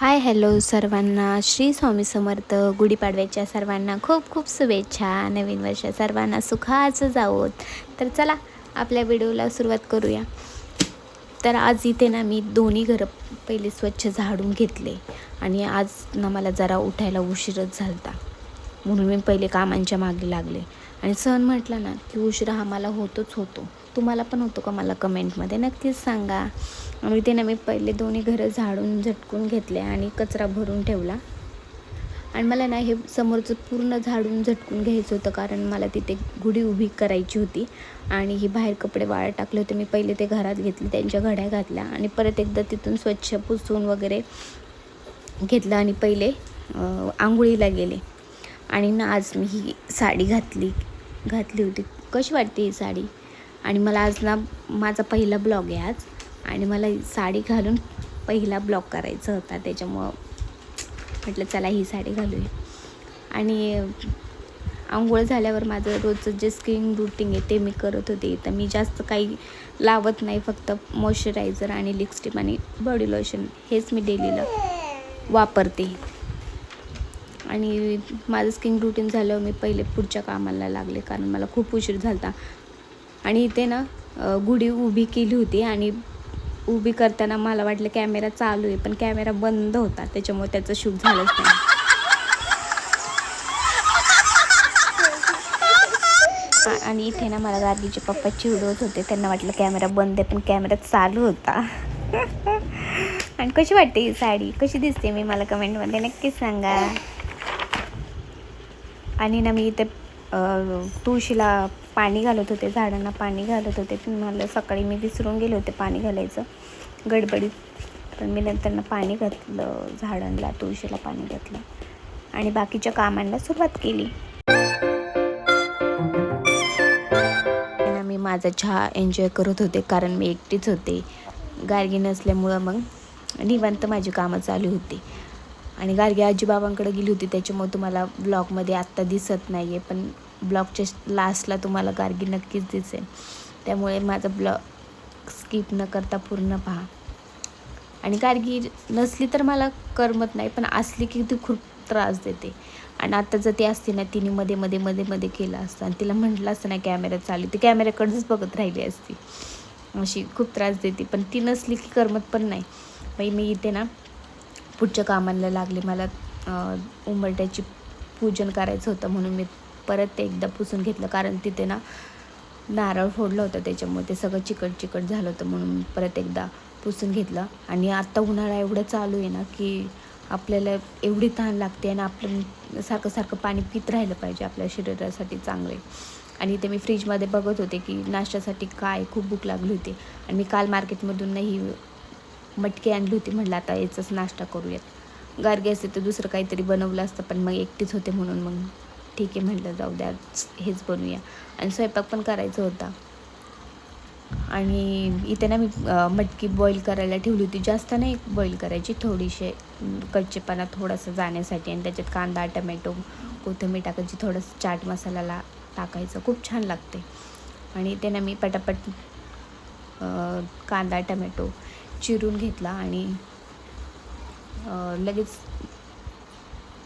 Hi hello सर्वांना, श्री स्वामी समर्थ. गुढीपाडव्याच्या सर्वांना खूप खूप शुभेच्छा. नवीन वर्ष सर्वांना सुखाचं जावोत. तर चला आपल्या व्हिडिओला सुरुवात करूया. तर आज इथे ना मी दोन्ही घरं पहिले स्वच्छ झाडून घेतले आणि आज ना मला जरा उठायला उशीरच झाला, म्हणून मी पहिले कामांच्या मागे लागले. आणि सण म्हटला ना की उशिरा हा मला होतोच होतो. तुम्हाला पण होतो का? मला कमेंटमध्ये नक्कीच सांगा. आणि ते ना मी पहिले दोन्ही घरं झाडून झटकून घेतले आणि कचरा भरून ठेवला. आणि मला ना हे समोरचं पूर्ण झाडून झटकून घ्यायचं होतं, कारण मला तिथे गुढी उभी करायची होती. आणि ही बाहेर कपडे वाळत टाकले होते. मी पहिले ते घरात घेतले, त्यांच्या घड्या घातल्या आणि परत एकदा तिथून स्वच्छ पुसून वगैरे घेतलं आणि पहिले आंघोळीला गेले. आणि ना आज मी ही साडी घातली होती. कशी वाटते ही साडी? आणि मला आज ना माझा पहिला ब्लॉग आहे आज, आणि मला साडी घालून पहिला ब्लॉग करायचा होता, त्याच्यामुळं म्हटलं चला ही साडी घालूया. आणि आंघोळ झाल्यावर माझं रोजचं जे स्किन रूटीन आहे ते मी करत होते. तर मी जास्त काही लावत नाही, फक्त मॉइश्चरायझर आणि लिपस्टिक आणि बॉडी लोशन हेच मी डेलीला वापरते. आणि माझं स्किन रूटीन झाल्यावर मी पहिले पुढच्या कामाला लागले, कारण मला खूप उशीर झाला होता. आणि इथे ना गुढी उभी केली होती आणि उभी करताना मला वाटलं कॅमेरा चालू आहे, पण कॅमेरा बंद होता, त्याच्यामुळे त्याचं शूट झालंच नाही. आणि इथे ना मला गार्गीचे पप्पा चिडवत होते. त्यांना वाटलं कॅमेरा बंद आहे, पण कॅमेरा चालू होता. आणि कशी वाटते ही साडी? कशी दिसते मी? मला कमेंटमध्ये नक्कीच सांगा. आणि ना मी इथे तुळशीला पाणी घालत होते, झाडांना पाणी घालत होते. मला सकाळी मी विसरून गेले होते पाणी घालायचं गडबडीत, पण मी नंतर पाणी घातलं झाडांना, तुळशीला पाणी घातलं आणि बाकीच्या कामांना सुरुवात केली. मी माझा चहा एन्जॉय करत होते, कारण मी एकटीच होते. गार्गी नसल्यामुळं मग निवांत माझी कामं चालू होती. आणि गार्गी आजीबाबांकडे गेली होती, त्याच्यामुळे तुम्हाला ब्लॉगमध्ये आत्ता दिसत नाही आहे, पण ब्लॉगच्या लास्टला तुम्हाला गार्गी नक्कीच दिसेल. त्यामुळे माझा ब्लॉग स्किप न करता पूर्ण पहा. आणि गार्गी नसली तर मला करमत नाही, पण असली की ती खूप त्रास देते. आणि आता जर ती असते ना, तिने मध्ये मध्ये मध्ये मध्ये केलं असतं आणि तिला म्हटलं असतं ना कॅमेरा चालू, ती कॅमेऱ्याकडेच बघत राहिली असती. अशी खूप त्रास देते, पण ती नसली की करमत पण नाही. मग मी इथे ना पुढच्या कामाला लागले. मला उंबरठ्याची पूजन करायचं होतं, म्हणून मी परत ते एकदा पुसून घेतलं, कारण तिथे ना नारळ फोडलं होतं, त्याच्यामुळे ते सगळं चिकट झालं होतं, म्हणून परत एकदा पुसून घेतलं. आणि आत्ता उन्हाळा एवढं चालू आहे ना की आपल्याला एवढी तहान लागते, आणि आपलं सारखं पाणी पित राहिलं पाहिजे, आपल्या शरीरासाठी चांगले. आणि ते मी फ्रीजमध्ये बघत होते की नाश्त्यासाठी काय खूप भूक लागली होती. आणि मी काल मार्केटमधून ही मटकी आणली होती, म्हटलं आता याचाच नाश्ता करूयात. गार्गी असते तर दुसरं काहीतरी बनवलं असतं, पण मग एकटीच होते म्हणून मग ठीक आहे म्हटलं, जाऊ द्या हेच बनवूया. आणि स्वयंपाक पण करायचा होता. आणि इथे ना मी मटकी बॉईल करायला ठेवली होती. जास्त नाही बॉईल करायची, थोडीशी कच्चेपणा थोडासा जाण्यासाठी. आणि त्याच्यात कांदा, टमॅटो, कोथिंबीर टाकायची, थोडंसं चाट मसाला टाकायचं, खूप छान लागते. आणि इथे ना मी पटापट कांदा टमॅटो चिरून घेतला आणि लगेच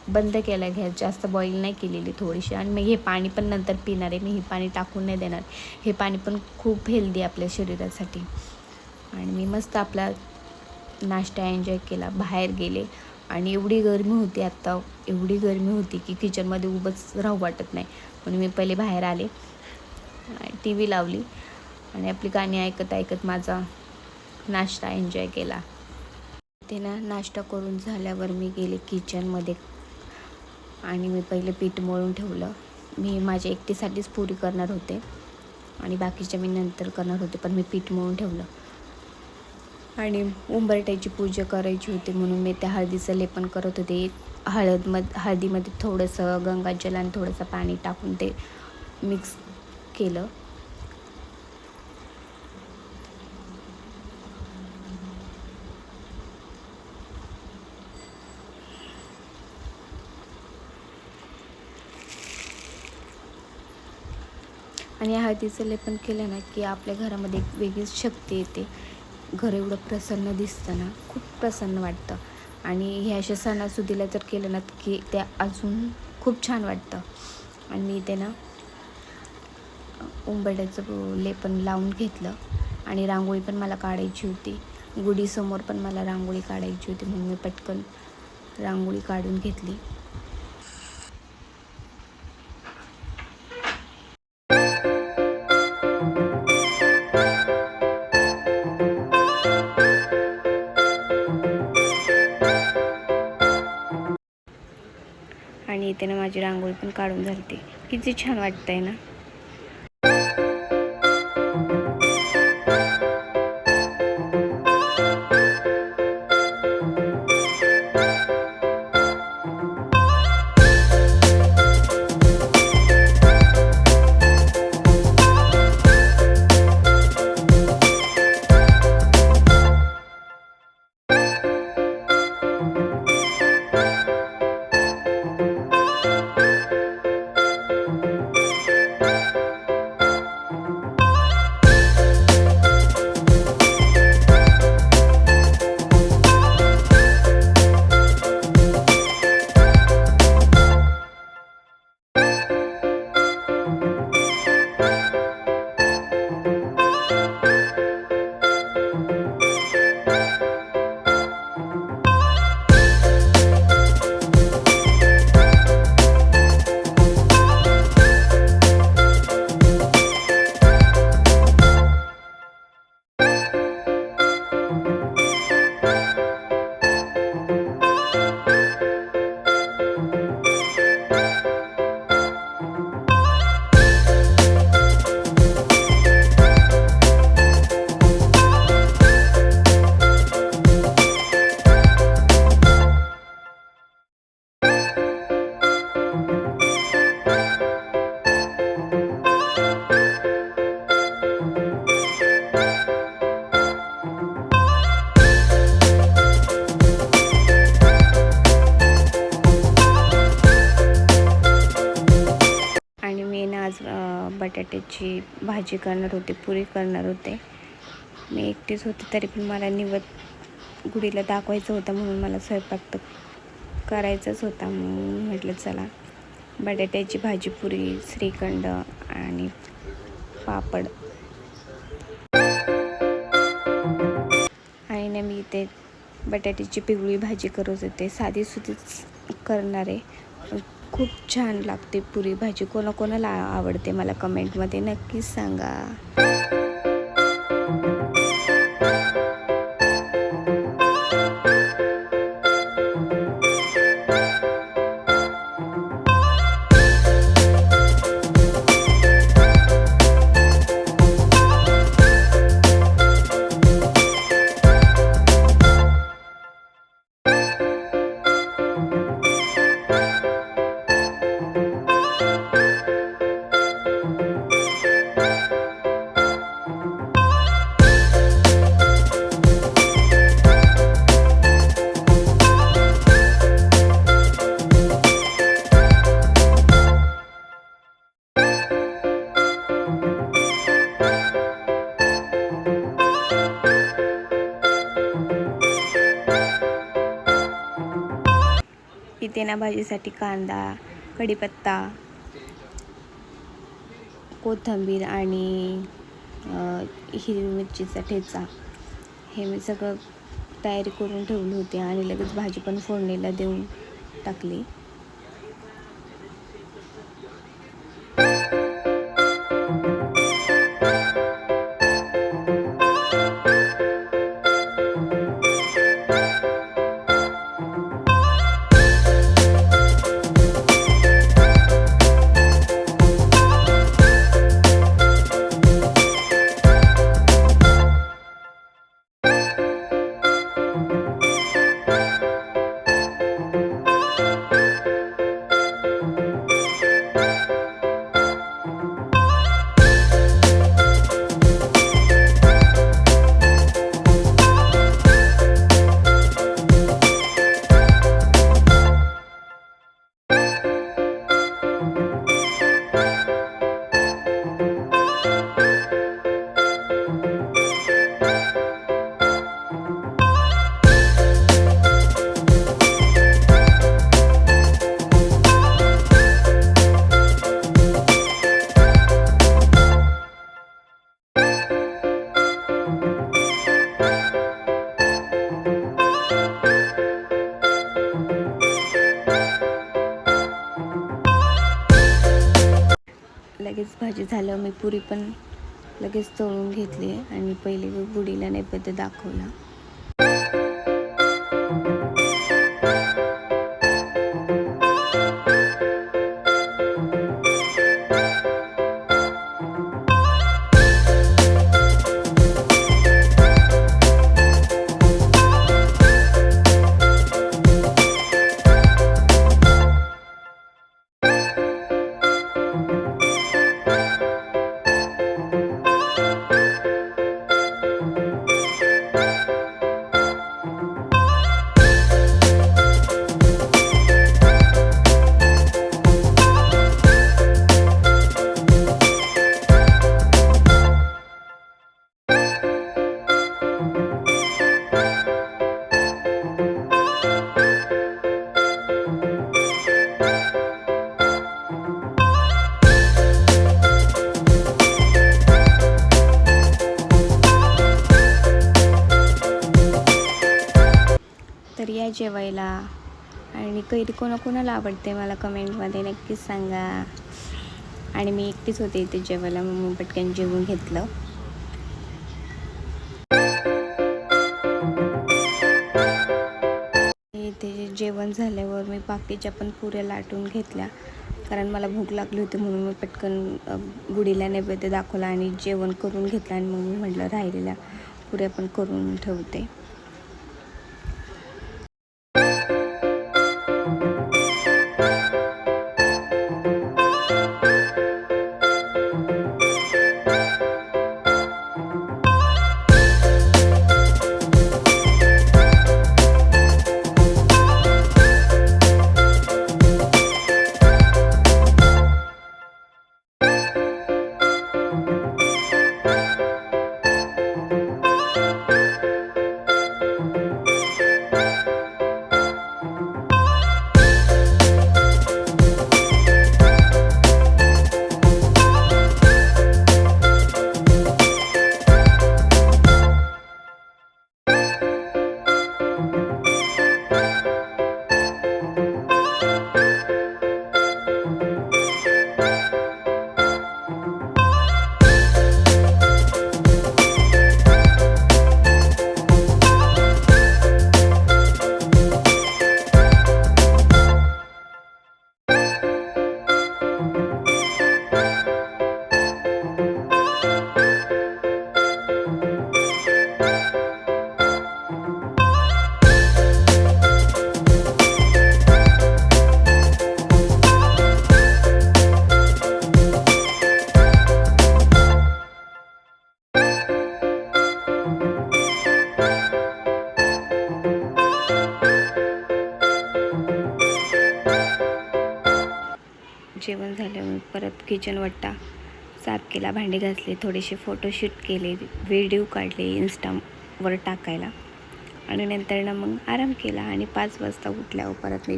बंद केला गॅस, जास्त बॉईल नाही केलेली थोडीशी. आणि मग हे पाणी पण नंतर पिणार आहे मी, हे पाणी टाकून नाही देणार. हे पाणी पण खूप हेल्दी आपल्या शरीरासाठी. आणि मी मस्त आपला नाश्ता एन्जॉय केला, बाहेर गेले. आणि एवढी गरमी होती आत्ता, एवढी गरमी होती की किचनमध्ये उभंच राहू वाटत नाही, म्हणून मी पहिले बाहेर आले, टी व्ही लावली आणि आपली गाणी ऐकत ऐकत माझा नाश्ता एन्जॉय केला. ते ना नाश्ता करून झाल्यावर मी गेले किचनमध्ये आणि मी पहिले पीठ मळून ठेवलं. मी माझ्या एकटीसाठीच पुरी करणार होते आणि बाकीच्या मी नंतर करणार होते, पण मी पीठ मळून ठेवलं. आणि उंबरठ्याची पूजा करायची होती, म्हणून मी त्या हळदीचं लेपन करत होते. हळदीमध्ये थोडंसं गंगाजल आणि थोडंसं पाणी टाकून ते मिक्स केलं. आणि हळदीचं लेपन केलं ना की आपल्या घरामध्ये एक वेगळीच शक्ती येते. घर एवढं प्रसन्न दिसतं ना, खूप प्रसन्न वाटतं. आणि हे अशा सणासुदीला जर केलं ना की ते अजून खूप छान वाटतं. आणि मी ते ना उंबरठ्याचं लेपन लावून घेतलं आणि रांगोळी पण मला काढायची होती. गुढीसमोर पण मला रांगोळी काढायची होती, म्हणून मी पटकन रांगोळी काढून घेतली. आणि इथे ना माझी रांगोळी पण काढून झाली. किती छान वाटतंय ना. आणि मी ना आज बटाट्याची भाजी करणार होते, पुरी करणार होते. मी एकटीच होते, तरी पण मला निवद गुढीला दाखवायचं होतं, म्हणून मला स्वयंपाक तर करायचाच होता. म्हणून म्हटलं चला बटाट्याची भाजी, पुरी, श्रीखंड आणि पापड. आणि ना मी इथे बटाट्याची पिवळी भाजी करत होते. साधीसुधीच करणार आहे, पण खूप छान लागते पुरी भाजी. कोणाकोणाला आवडते मला कमेंटमध्ये नक्कीच सांगा. इथे ना भाजीसाठी कांदा, कढीपत्ता, कोथिंबीर आणि हिरवी मिरचीचा ठेचा हे मी सगळं तयारी करून ठेवली होती आणि लगेच भाजी पण फोडणीला देऊन टाकली. लगेच भाजी झालं. मी पुरी पण लगेच तळून घेतली आणि पहिले गुढीला नैवेद्य दाखवला. तर या जेवायला. आणि कैरी कोणाकोणाला आवडते मला कमेंटमध्ये नक्कीच सांगा. आणि मी एकटीच होते इथे जेवायला, मग पटकन जेवून घेतलं. इथे जेवण झाल्यावर मी बाकीच्या पण पुऱ्या लाटून घेतल्या, कारण मला भूक लागली होती म्हणून मी पटकन गुढीला नैवेद्य दाखवला आणि जेवण करून घेतलं. आणि मग मी म्हटलं राहिलेल्या पुऱ्या पण करून ठेवते. जेवण झाल्यावर परत किचन वट्टा साफ केला, भांडी घासली, थोडेसे फोटोशूट केले, व्हिडिओ काढले इंस्टावर टाकायला. आणि नंतर मग आराम केला. आणि 5 वाजता उठल्यावर परत मी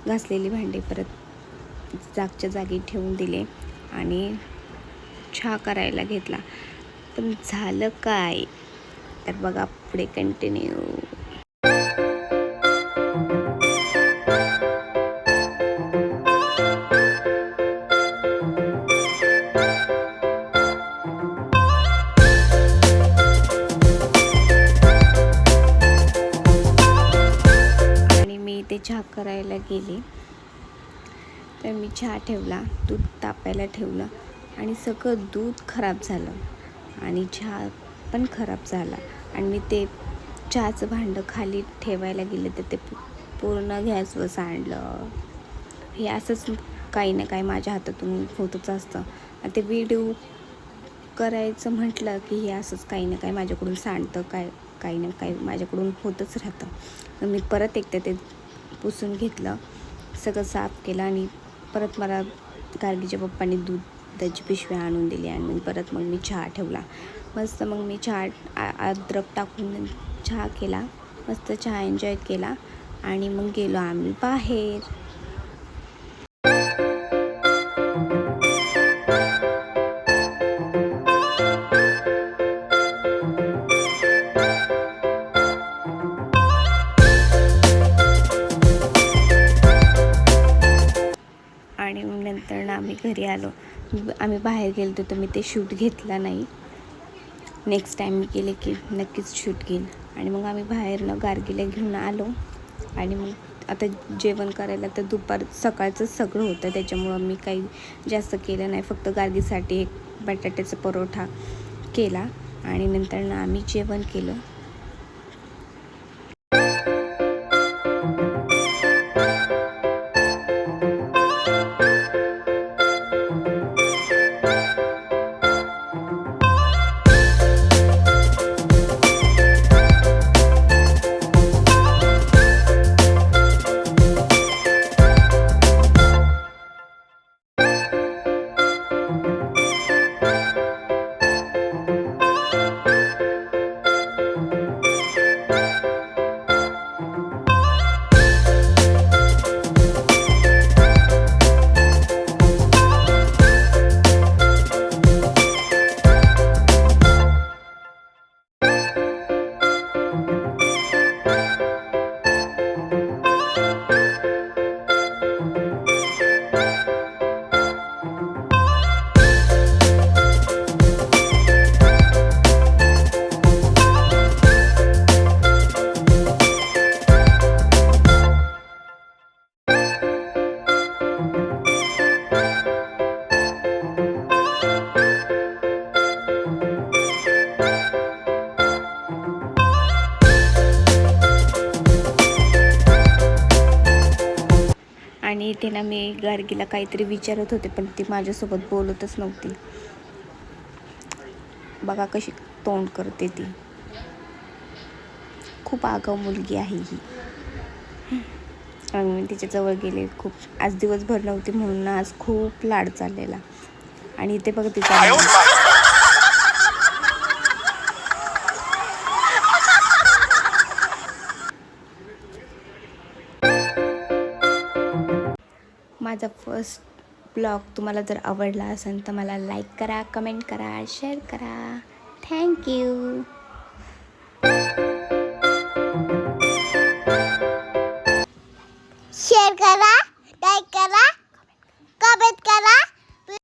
घासलेली भांडी परत जागच्या जागी ठेवून दिले आणि चहा करायला घेतला. पण झालं काय तर बघा पुढे कंटिन्यू. ते चहा करायला गेले तर मी चहा ठेवला, दूध तापायला ठेवलं आणि सगळं दूध खराब झालं आणि चहा पण खराब झाला. आणि मी ते चहाचं भांडं खाली ठेवायला गेले तर ते पूर्ण गॅसवर सांडलं. हे असंच काही ना काही माझ्या हातातून होतच असतं. आणि ते व्हिडिओ करायचं म्हटलं की हे असंच काही ना काही माझ्याकडून सांडतं, काही ना काही माझ्याकडून होतच राहतं. तर मी परत एकदा ते पुसून घेतलं, सगळं साफ केलं आणि परत मला गार्गीच्या पप्पांनी दुधाची पिशवी आणून दिली आणि परत मग मी चहा ठेवला मस्त. मग मी चहा अद्रक टाकून चहा केला, मस्त चहा एन्जॉय केला आणि मग गेलो आम्ही बाहेर. आणि नंतर आम्ही घरी आलो. आम्ही बाहेर गेलो तर मी ते शूट घेतला नाही. नेक्स्ट टाईम मी गेले की नक्कीच शूट घेईन. आणि मग आम्ही बाहेरनं गार्गीला घेऊन आलो. आणि मग आता जेवण करायला तर सकाळचंच सगळं होतं, त्याच्यामुळं मी काही जास्त केलं नाही. फक्त गार्गीसाठी एक बटाट्याचा परोठा केला आणि नंतर आम्ही जेवण केलं. आणि इथे ना मी गार्गीला काहीतरी विचारत होते, पण ती माझ्यासोबत बोलतच नव्हती. बघा कशी तोंड करते ती. खूप आगाऊ मुलगी आहे ही. आणि मी तिच्याजवळ गेले. खूप आज दिवसभर नव्हती म्हणून आज खूप लाड चाललेला. आणि इथे बघा तिचा माझा फर्स्ट ब्लॉग तुम्हाला जर आवडला असेल तर मला लाईक करा, कमेंट करा, शेअर करा. थँक्यू.